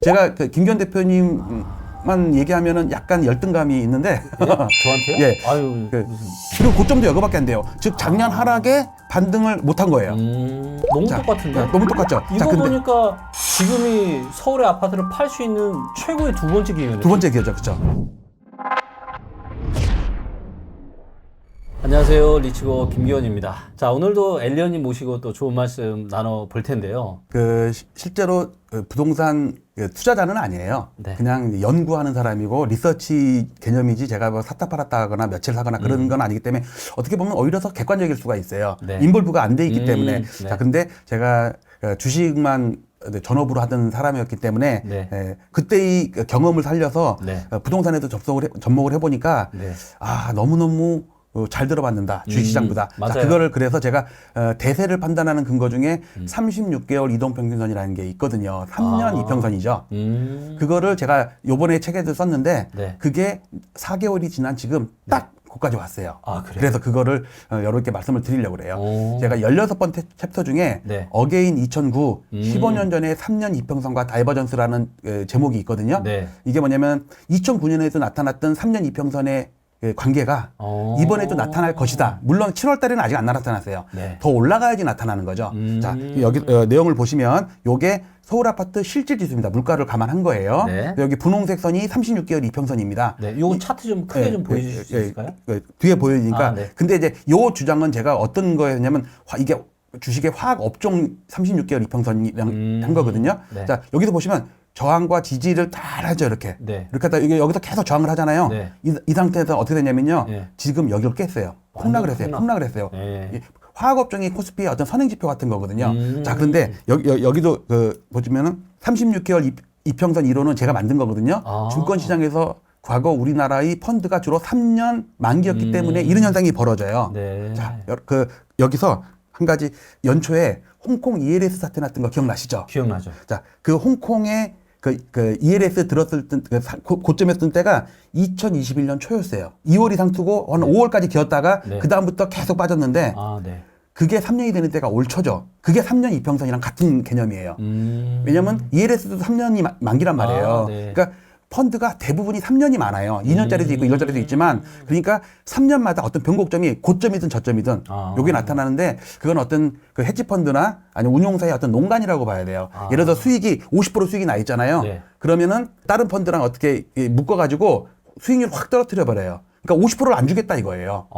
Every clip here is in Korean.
제가 그 김기현 대표님만 얘기하면은 약간 열등감이 있는데 예? 저한테요? 예. 아유 그, 무슨 그리고 고점도 이거밖에 안 돼요. 즉 작년 하락에 반등을 못한 거예요. 너무 자, 똑같은데? 너무 똑같죠. 이거 자, 근데 보니까 지금이 서울의 아파트를 팔 수 있는 최고의 두 번째 기회네요. 두 번째 기회죠, 그렇죠? 안녕하세요, 리치고 김기현입니다. 자, 오늘도 엘리언님 모시고 또 좋은 말씀 나눠 볼 텐데요. 실제로 부동산 투자자는 아니에요. 네. 그냥 연구하는 사람이고 리서치 개념이지 제가 뭐 샀다 팔았다 하거나 며칠 하거나 그런 건 아니기 때문에 어떻게 보면 오히려 더 객관적일 수가 있어요. 네. 인볼브가 안 돼 있기 때문에. 네. 자, 근데 제가 주식만 전업으로 하던 사람이었기 때문에 네. 그때의 경험을 살려서 네. 부동산에도 접목을 해보니까 네. 너무너무 잘 들어맞는다. 주식시장보다. 맞아요. 자, 그거를 그래서 제가 대세를 판단하는 근거 중에 36개월 이동평균선이라는 게 있거든요. 3년 이평선이죠. 그거를 제가 요번에 책에도 썼는데 네. 그게 4개월이 지난 지금 딱 거기까지 왔어요. 아, 그래요? 그래서 그거를 여러분께 말씀을 드리려고 그래요. 오. 제가 16번째 챕터 중에 네. 어게인 2009 15년 전에 3년 이평선과 다이버전스라는 제목이 있거든요. 네. 이게 뭐냐면 2009년에도 나타났던 3년 이평선의 관계가 이번에도 나타날 것이다. 물론 7월 달에는 아직 안 나타났어요. 네. 더 올라가야지 나타나는 거죠. 자, 여기 내용을 보시면 요게 서울 아파트 실질 지수입니다. 물가를 감안한 거예요. 네. 여기 분홍색 선이 36개월 이평선입니다. 네. 요거 차트 좀 크게 좀 보여주실 수 있을까요? 뒤에 보여지니까. 네. 근데 이제 요 주장은 제가 어떤 거였냐면 이게 주식의 화학 업종 36개월 이평선이랑 한 거거든요. 네. 자, 여기서 보시면 저항과 지지를 다 하죠, 이렇게. 네. 이렇게 하다 여기서 계속 저항을 하잖아요. 네. 이 상태에서 어떻게 되냐면요. 네. 지금 여기를 깼어요. 폭락을 했어요. 폭락을 했어요. 네. 이 화학업종이 코스피의 어떤 선행지표 같은 거거든요. 자, 그런데 여기도 보시면은 36개월 이평선 이론은 제가 만든 거거든요. 아. 증권시장에서 과거 우리나라의 펀드가 주로 3년 만기였기 때문에 이런 현상이 벌어져요. 네. 자, 여기서 한 가지 연초에 홍콩 ELS 사태 났던 거 기억나시죠? 기억나죠? 자, 그 홍콩에 그 ELS 들었을 때, 고점이었던 때가 2021년 초였어요. 2월이 상투고 한 5월까지 기었다가 네. 그다음부터 계속 빠졌는데 아, 네. 그게 3년이 되는 때가 올 초죠. 그게 3년 이평선이랑 같은 개념이에요. 왜냐면 ELS도 3년이 만기란 말이에요. 아, 네. 그러니까 펀드가 대부분이 3년이 많아요. 2년짜리도 있고 1년짜리도 있지만 그러니까 3년마다 어떤 변곡점이 고점이든 저점이든 요게 나타나는데 그건 어떤 그 헤지 펀드나 아니면 운용사의 어떤 농간이라고 봐야 돼요. 예를 들어 수익이 50% 수익이 나 있잖아요. 네. 그러면은 다른 펀드랑 어떻게 묶어 가지고 수익률 확 떨어뜨려 버려요. 그러니까 50%를 안 주겠다 이거예요.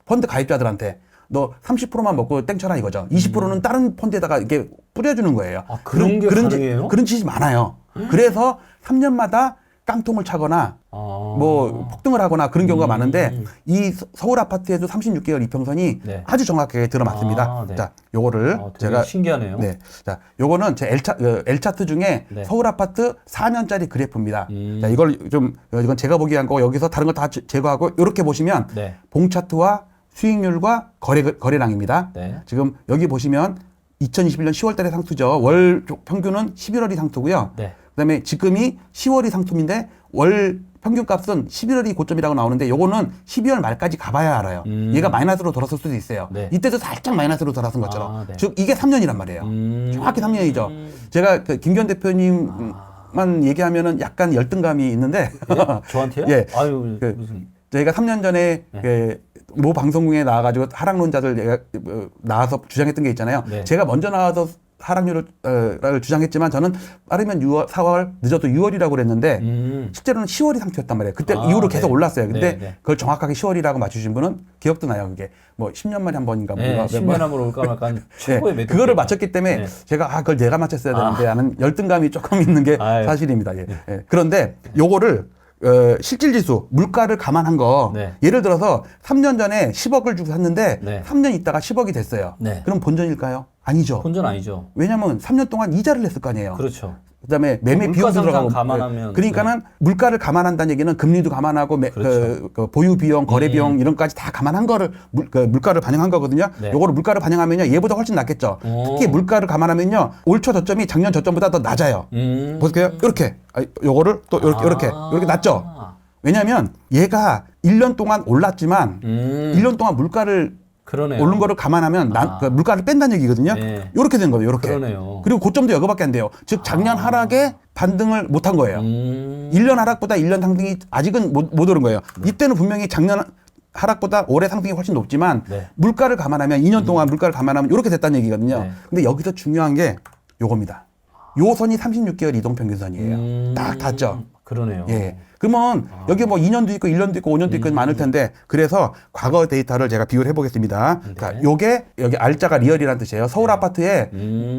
펀드 가입자들한테 너 30%만 먹고 땡쳐라 이거죠. 20%는 다른 펀드에다가 이렇게 뿌려주는 거예요. 아, 그런 게 가능해요? 그런 짓이 많아요. 그래서 3년마다 깡통을 차거나 뭐 폭등을 하거나 그런 경우가 많은데 이 서울 아파트에도 36개월 이평선이 네. 아주 정확하게 들어맞습니다. 아, 네. 자, 요거를 되게 제가 신기하네요. 네. 자, 요거는 제 L차트 중에 네. 서울 아파트 4년짜리 그래프입니다. 자, 이건 제가 보기 한 거고 여기서 다른 거 다 제거하고 이렇게 보시면 네. 봉 차트와 수익률과 거래량입니다. 네. 지금 여기 보시면 2021년 10월 달에 상투죠. 월 평균은 11월이 상투고요. 네. 그다음에 지금이 10월이 상투인데 월 평균 값은 11월이 고점이라고 나오는데 요거는 12월 말까지 가봐야 알아요. 얘가 마이너스로 돌았을 수도 있어요. 네. 이때도 살짝 마이너스로 돌아선 것처럼. 아, 네. 즉 이게 3년이란 말이에요. 정확히 3년이죠. 제가 그 김기현 대표님만 얘기하면은 약간 열등감이 있는데 예? 저한테요? 예. 아유, 그 무슨. 저희가 3년 전에 모 방송국에 나와가지고 하락론자들 나와서 주장했던 게 있잖아요. 네. 제가 먼저 나와서 하락률을 주장했지만 저는 빠르면 6월, 4월, 늦어도 6월이라고 그랬는데 실제로는 10월이 상태였단 말이에요. 그때 이후로 계속 네. 올랐어요. 근데 네. 그걸 정확하게 10월이라고 맞추신 분은 기억도 나요. 그게 뭐 10년 만에 한 번인가 네, 뭔가 10년 한번 올까 말까 최고의 매도. 그거를 맞췄기 때문에 네. 제가 그걸 내가 맞췄어야 되는데 하는 열등감이 조금 있는 게 아유. 사실입니다. 예. 예. 그런데 요거를 실질지수 물가를 감안한 거 네. 예를 들어서 3년 전에 10억을 주고 샀는데 네. 3년 있다가 10억이 됐어요. 네. 그럼 본전일까요? 아니죠. 본전 아니죠. 왜냐하면 3년 동안 이자를 냈을 거 아니에요. 그렇죠. 그다음에 매매 물가 비용도 상승 들어가고 감안하면, 그러니까는 물가를 감안한다는 얘기는 금리도 감안하고 그렇죠. 그 보유 비용, 거래 비용 이런 것까지 다 감안한 거를 물가를 반영한 거거든요. 네. 요거를 물가를 반영하면요 얘보다 훨씬 낫겠죠. 특히 물가를 감안하면요 올 초 저점이 작년 저점보다 더 낮아요. 보세요. 이렇게 요거를 또 이렇게 낮죠. 왜냐하면 얘가 1년 동안 올랐지만 1년 동안 물가를 그러네요. 오른 거를 감안하면 그 물가를 뺀다는 얘기거든요. 네. 이렇게 된 거예요. 이렇게. 그러네요. 그리고 고점도 여거밖에 안 돼요. 즉 작년 하락에 반등을 못한 거예요. 1년 하락보다 1년 상승이 아직은 못 오른 거예요. 이때는 분명히 작년 하락보다 올해 상승이 훨씬 높지만 네. 물가를 감안하면 2년 동안 물가를 감안하면 이렇게 됐다는 얘기거든요. 네. 근데 여기서 중요한 게 요겁니다. 요 선이 36개월 이동평균선이에요. 딱 닿죠. 그러네요. 예. 그러면 여기 뭐 2년도 있고 1년도 있고 5년도 있고 많을 텐데 그래서 과거 데이터를 제가 비교를 해보겠습니다. 네. 자, 요게 여기 R자가 리얼이라는 뜻이에요. 서울 아파트의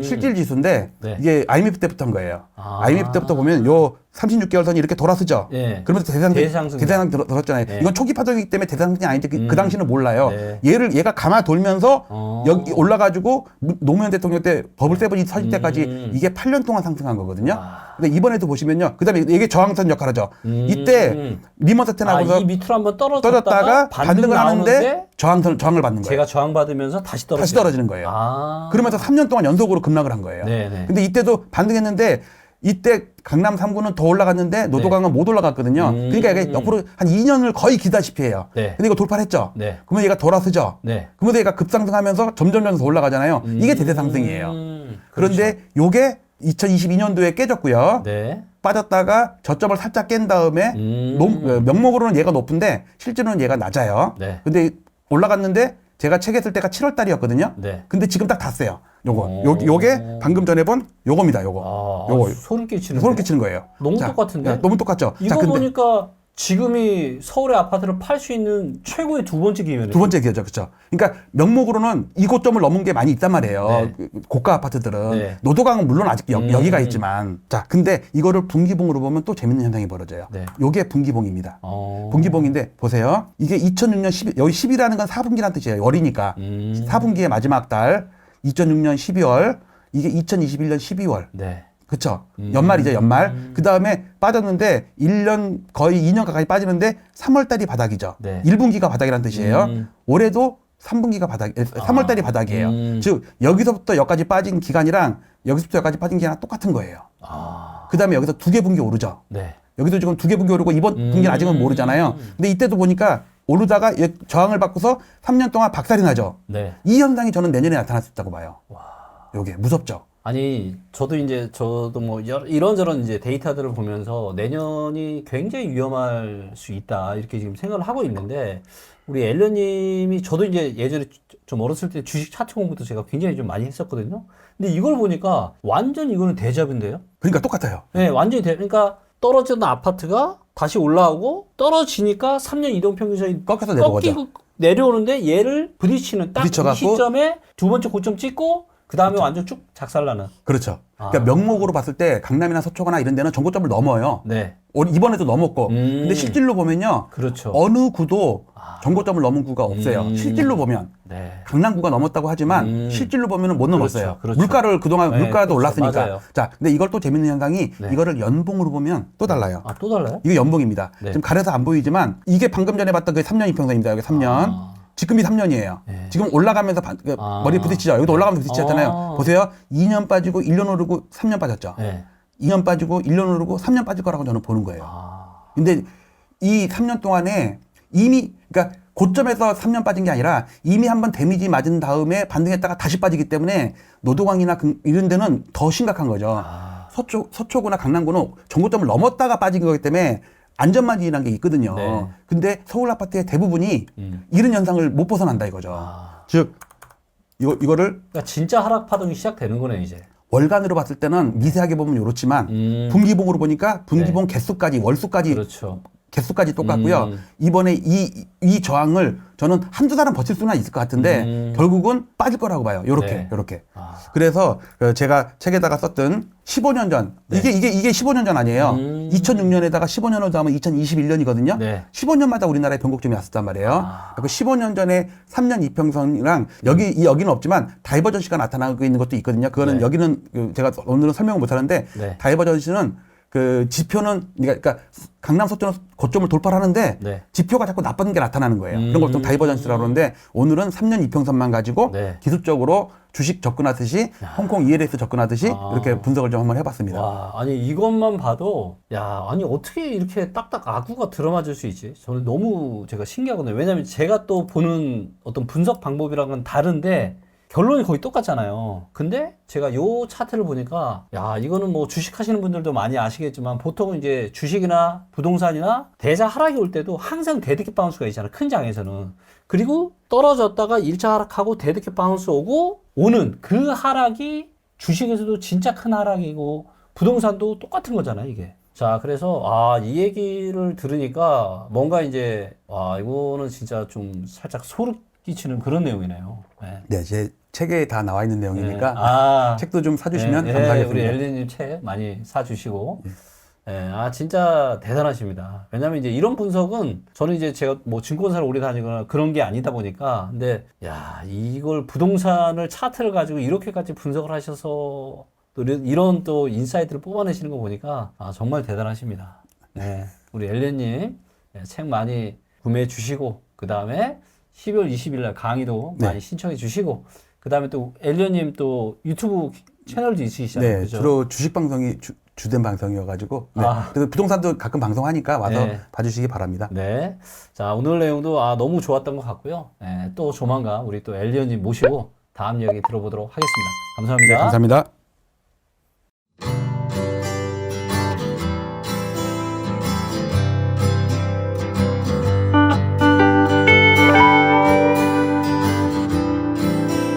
실질 지수인데 네. 이게 IMF 때부터인 거예요. IMF 때부터 보면 요 36개월 선이 이렇게 돌아서죠. 네. 그러면서 대상승 들었잖아요. 네. 이건 초기 파동이기 때문에 대상승이 아닌데 그 당시는 몰라요. 네. 얘가 감아 돌면서 여기 올라가지고 노무현 대통령 때 버블 세븐이 터질 때까지 이게 8년 동안 상승한 거거든요. 근데 이번에도 보시면요. 그다음에 이게 저항선 역할하죠. 이때 리먼 사태 나고서 이 밑으로 한번 떨어졌다가 반등을 하는데 저항을 받는 거예요. 제가 저항받으면서 다시 떨어지는 거예요. 그러면서 3년 동안 연속으로 급락을 한 거예요. 네네. 근데 이때도 반등했는데 이때 강남 3구는 더 올라갔는데 노도강은 못 올라갔거든요. 그러니까 이게 옆으로 한 2년을 거의 기다시피 해요. 네. 근데 이거 돌파를 했죠. 네. 그러면 얘가 돌아서죠. 네. 그러면서 얘가 급상승하면서 점점 더 올라가잖아요. 이게 대대상승이에요. 그런데 요게 2022년도에 깨졌고요. 네. 빠졌다가 저점을 살짝 깬 다음에 명목으로는 얘가 높은데 실제로는 얘가 낮아요. 네. 근데 올라갔는데 제가 책 했을 때가 7월 달이었거든요. 네. 근데 지금 딱 닿았어요. 요게 방금 전에 본 요겁니다. 요거. 소름 끼치는 소름 끼치는 거예요. 너무 자, 똑같은데? 야, 너무 똑같죠. 이거 보니까 지금이 서울의 아파트를 팔 수 있는 최고의 두 번째 기회네요. 두 번째 기회죠. 그렇죠. 그러니까 명목으로는 이 고점을 넘은 게 많이 있단 말이에요. 네. 고가 아파트들은. 네. 노도강은 물론 아직 여기가 있지만. 자, 근데 이거를 분기봉으로 보면 또 재밌는 현상이 벌어져요. 네. 요게 분기봉입니다. 분기봉인데 보세요. 이게 2006년 10일, 여기 10이라는 건 4분기라는 뜻이에요. 월이니까. 4분기의 마지막 달 2006년 12월, 이게 2021년 12월. 네. 그쵸. 연말이죠, 연말. 그 다음에 빠졌는데 1년, 거의 2년 가까이 빠지는데 3월 달이 바닥이죠. 네. 1분기가 바닥이라는 뜻이에요. 올해도 3분기가 바닥, 3월 달이 바닥이에요. 즉, 여기서부터 여기까지 빠진 기간이랑 여기서부터 여기까지 빠진 기간이랑 똑같은 거예요. 그 다음에 여기서 두 개 분기 오르죠. 네. 여기도 지금 두 개 분기 오르고 이번 분기는 아직은 모르잖아요. 근데 이때도 보니까 오르다가 저항을 받고서 3년 동안 박살이 나죠. 네. 이 현상이 저는 내년에 나타날 수 있다고 봐요. 요게 무섭죠. 아니, 저도 뭐 이런저런 이제 데이터들을 보면서 내년이 굉장히 위험할 수 있다 이렇게 지금 생각을 하고 있는데 우리 엘리언님이 저도 이제 예전에 좀 어렸을 때 주식 차트 공부도 제가 굉장히 좀 많이 했었거든요. 근데 이걸 보니까 완전 이거는 대잡인데요. 그러니까 똑같아요. 네, 완전히 그러니까 떨어지던 아파트가 다시 올라오고 떨어지니까 3년 이동평균선이 꺾여서 내려오죠. 꺾이고 내려오는데 얘를 부딪히는 딱 이 부딪혀갖고 시점에 두 번째 고점 찍고 그 다음에 완전 쭉 작살나는. 그렇죠. 그러니까 명목으로 봤을 때 강남이나 서초구나 이런 데는 전고점을 넘어요. 네. 이번에도 넘었고. 근데 실질로 보면요. 그렇죠. 어느 구도 전고점을 넘은 구가 없어요. 실질로 보면. 네. 강남구가 넘었다고 하지만 실질로 보면은 못 넘었어요. 그렇죠. 물가를 그동안 네, 물가도 그렇죠. 올랐으니까. 맞아요. 자, 근데 이걸 또 재밌는 현상이 네. 이거를 연봉으로 보면 또 달라요. 아, 또 달라요? 이거 연봉입니다. 네. 지금 가려서 안 보이지만 이게 방금 전에 봤던 그 3년 이평선입니다. 여기 3년. 지금이 3년이에요. 네. 지금 올라가면서 머리 부딪히죠. 여기도 올라가면서 부딪혔잖아요. 보세요. 2년 빠지고 1년 오르고 3년 빠졌죠. 네. 2년 빠지고 1년 오르고 3년 빠질 거라고 저는 보는 거예요. 근데 이 3년 동안에 이미 그러니까 고점에서 3년 빠진 게 아니라 이미 한번 데미지 맞은 다음에 반등했다가 다시 빠지기 때문에 노도강이나 이런 데는 더 심각한 거죠. 서초구나 강남구는 전고점을 넘었다가 빠진 거기 때문에 안전마진이라는 게 있거든요. 네. 근데 서울 아파트의 대부분이 이런 현상을 못 벗어난다 이거죠. 즉 이거를 그러니까 진짜 하락 파동이 시작되는 거네 이제. 월간으로 봤을 때는 미세하게 보면 이렇지만 분기봉으로 보니까 분기봉 개수까지 월수까지 그렇죠. 개수까지 똑같고요. 이번에 이 저항을 저는 한두 달은 버틸 수는 있을 것 같은데 결국은 빠질 거라고 봐요. 요렇게. 그래서 제가 책에다가 썼던 15년 전 이게 15년 전 아니에요. 2006년에다가 15년을 더하면 2021년이거든요. 네. 15년마다 우리나라에 변곡점이 왔었단 말이에요. 그 15년 전에 3년 이평선이랑 여기는 없지만 다이버전시가 나타나고 있는 것도 있거든요. 그거는 네. 여기는 제가 오늘은 설명을 못 하는데 네. 다이버전시는 그 지표는 그러니까 강남 서초는 고점을 돌파를 하는데 네. 지표가 자꾸 나쁜 게 나타나는 거예요. 그런 걸 좀 다이버전스라고 그러는데 오늘은 3년 이평선만 가지고 네. 기술적으로 주식 접근하듯이 홍콩 ELS 접근하듯이 이렇게 분석을 좀 한번 해봤습니다. 와, 아니 이것만 봐도 야, 아니 어떻게 이렇게 딱딱 아구가 들어맞을 수 있지? 저는 너무 제가 신기하거든요. 왜냐하면 제가 또 보는 어떤 분석 방법이랑은 다른데 결론이 거의 똑같잖아요. 근데 제가 요 차트를 보니까 야, 이거는 뭐 주식 하시는 분들도 많이 아시겠지만 보통은 이제 주식이나 부동산이나 대자 하락이 올 때도 항상 데드캣 바운스가 있잖아요. 큰 장에서는. 그리고 떨어졌다가 1차 하락하고 데드캣 바운스 오고 오는 그 하락이 주식에서도 진짜 큰 하락이고 부동산도 똑같은 거잖아요, 이게. 자, 그래서 이 얘기를 들으니까 뭔가 이제 이거는 진짜 좀 살짝 소름 끼치는 그런 내용이네요. 네. 네, 제 책에 다 나와 있는 내용이니까 네. 책도 좀 사주시면 네, 감사하겠습니다. 우리 엘리님 책 많이 사주시고. 네, 진짜 대단하십니다. 왜냐면 이제 이런 분석은 저는 이제 제가 뭐 증권사를 오래 다니거나 그런 게 아니다 보니까 근데 야, 이걸 부동산을 차트를 가지고 이렇게까지 분석을 하셔서 또 이런 또 인사이트를 뽑아내시는 거 보니까 정말 대단하십니다. 네, 우리 엘리님 책 많이 구매해 주시고 그 다음에 12월 20일 날 강의도 많이 신청해 주시고 그 다음에 또 엘리님 또 유튜브 채널도 있으시잖아요. 네, 그죠? 주로 주식 방송이 주된 방송이어가지고 네. 그래서 부동산도 가끔 방송하니까 와서 네. 봐주시기 바랍니다. 네. 자, 오늘 내용도 너무 좋았던 것 같고요. 또 조만간 우리 또 엘리언님 모시고 다음 이야기 들어보도록 하겠습니다. 감사합니다. 네, 감사합니다.